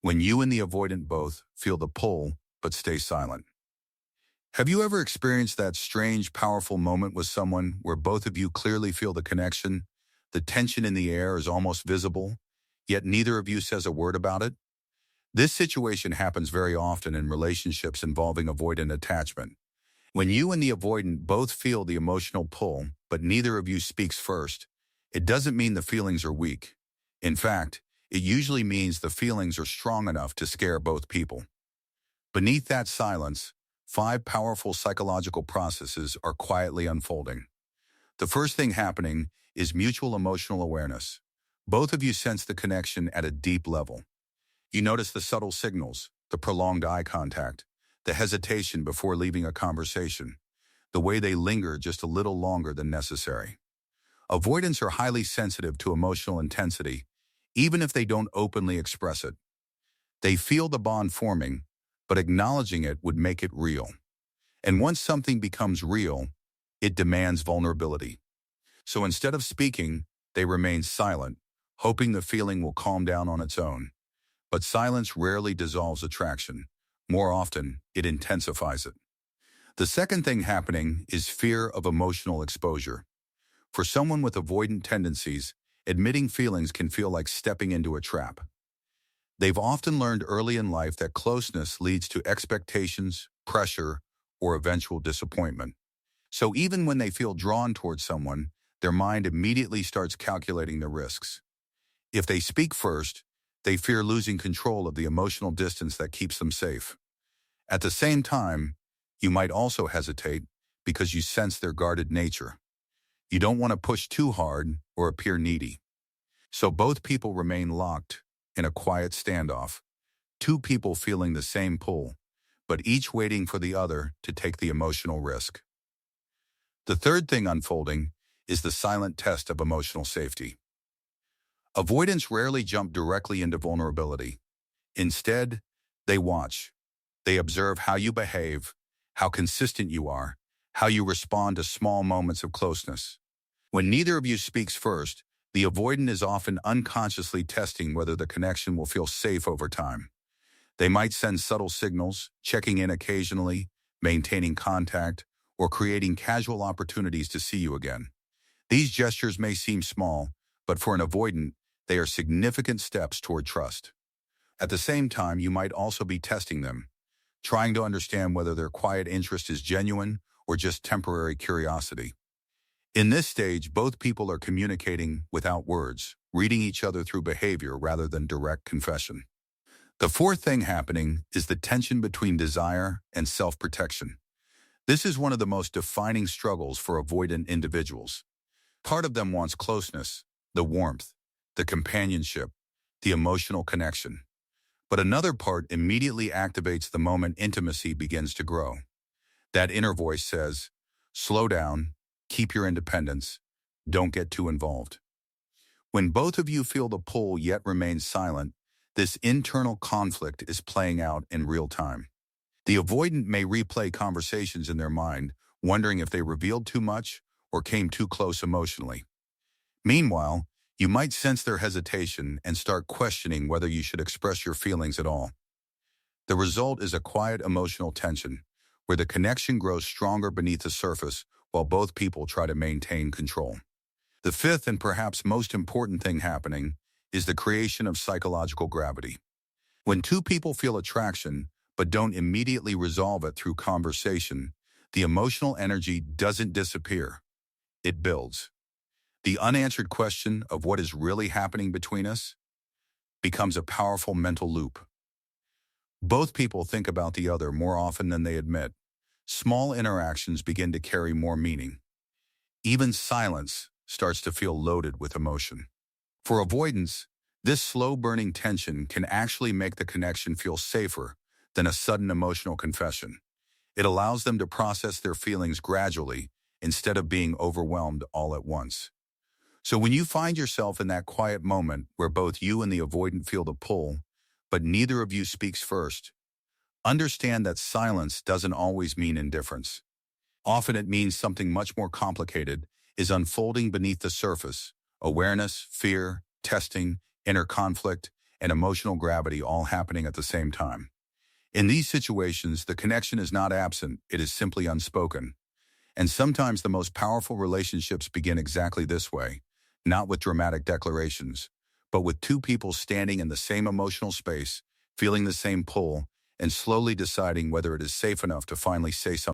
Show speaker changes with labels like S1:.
S1: when you and the avoidant both feel the pull but stay silent. Have you ever experienced that strange, powerful moment with someone where both of you clearly feel the connection? The tension in the air is almost visible, yet neither of you says a word about it? This situation happens very often in relationships involving avoidant attachment. When you and the avoidant both feel the emotional pull, but neither of you speaks first, it doesn't mean the feelings are weak. In fact, it usually means the feelings are strong enough to scare both people. Beneath that silence, 5 powerful psychological processes are quietly unfolding. The first thing happening is mutual emotional awareness. Both of you sense the connection at a deep level. You notice the subtle signals, the prolonged eye contact, the hesitation before leaving a conversation, the way they linger just a little longer than necessary. Avoidants are highly sensitive to emotional intensity, even if they don't openly express it. They feel the bond forming, but acknowledging it would make it real. And once something becomes real, it demands vulnerability. So instead of speaking, they remain silent, hoping the feeling will calm down on its own. But silence rarely dissolves attraction. More often, it intensifies it. The second thing happening is fear of emotional exposure. For someone with avoidant tendencies, admitting feelings can feel like stepping into a trap. They've often learned early in life that closeness leads to expectations, pressure, or eventual disappointment. So even when they feel drawn towards someone, their mind immediately starts calculating the risks. If they speak first, they fear losing control of the emotional distance that keeps them safe. At the same time, you might also hesitate because you sense their guarded nature. You don't want to push too hard or appear needy. So both people remain locked in a quiet standoff, 2 people feeling the same pull, but each waiting for the other to take the emotional risk. The third thing unfolding is the silent test of emotional safety. Avoidants rarely jump directly into vulnerability. Instead, they watch. They observe how you behave, how consistent you are, how you respond to small moments of closeness. When neither of you speaks first, the avoidant is often unconsciously testing whether the connection will feel safe over time. They might send subtle signals, checking in occasionally, maintaining contact, or creating casual opportunities to see you again. These gestures may seem small, but for an avoidant, they are significant steps toward trust. At the same time, you might also be testing them, trying to understand whether their quiet interest is genuine or just temporary curiosity. In this stage, both people are communicating without words, reading each other through behavior rather than direct confession. The fourth thing happening is the tension between desire and self-protection. This is one of the most defining struggles for avoidant individuals. Part of them wants closeness, the warmth, the companionship, the emotional connection. But another part immediately activates the moment intimacy begins to grow. That inner voice says, slow down, keep your independence, don't get too involved. When both of you feel the pull yet remain silent, this internal conflict is playing out in real time. The avoidant may replay conversations in their mind, wondering if they revealed too much or came too close emotionally. Meanwhile, you might sense their hesitation and start questioning whether you should express your feelings at all. The result is a quiet emotional tension, where the connection grows stronger beneath the surface while both people try to maintain control. The fifth and perhaps most important thing happening is the creation of psychological gravity. When 2 people feel attraction but don't immediately resolve it through conversation, the emotional energy doesn't disappear. It builds. The unanswered question of what is really happening between us becomes a powerful mental loop. Both people think about the other more often than they admit. Small interactions begin to carry more meaning. Even silence starts to feel loaded with emotion. For avoidance, this slow-burning tension can actually make the connection feel safer than a sudden emotional confession. It allows them to process their feelings gradually instead of being overwhelmed all at once. So when you find yourself in that quiet moment where both you and the avoidant feel the pull, but neither of you speaks first, understand that silence doesn't always mean indifference. Often it means something much more complicated is unfolding beneath the surface: awareness, fear, testing, inner conflict, and emotional gravity all happening at the same time. In these situations, the connection is not absent, it is simply unspoken. And sometimes the most powerful relationships begin exactly this way, not with dramatic declarations, but with two people standing in the same emotional space, feeling the same pull, and slowly deciding whether it is safe enough to finally say something.